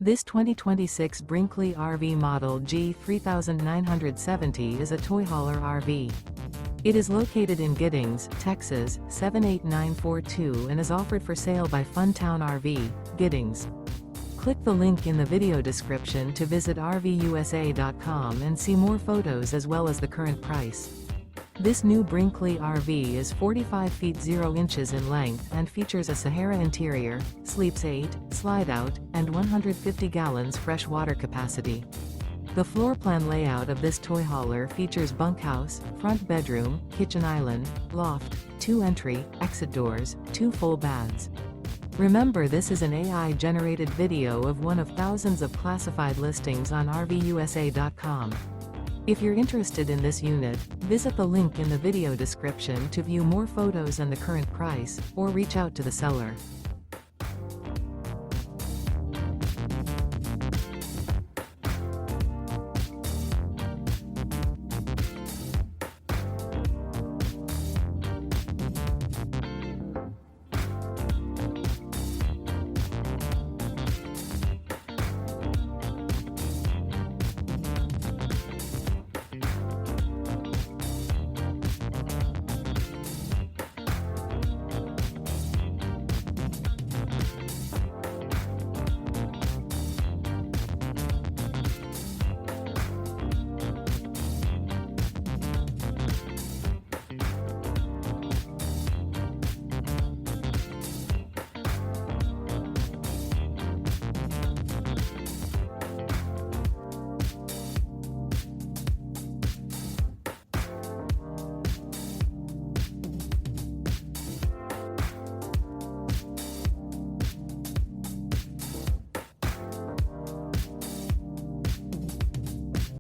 This 2026 Brinkley RV Model G 3970 is a toy hauler RV. It is located in Giddings, Texas, 78942 and is offered for sale by Funtown RV, Giddings. Click the link in the video description to visit RVUSA.com and see more photos as well as the current price. This new Brinkley RV is 45 feet 0 inches in length and features a SAHARA interior, sleeps 8, slide-out, and 150 gallons fresh water capacity. The floor plan layout of this toy hauler features bunkhouse, front bedroom, kitchen island, loft, 2 entry, exit doors, 2 full baths. Remember, this is an AI-generated video of one of thousands of classified listings on RVUSA.com. If you're interested in this unit, visit the link in the video description to view more photos and the current price, or reach out to the seller.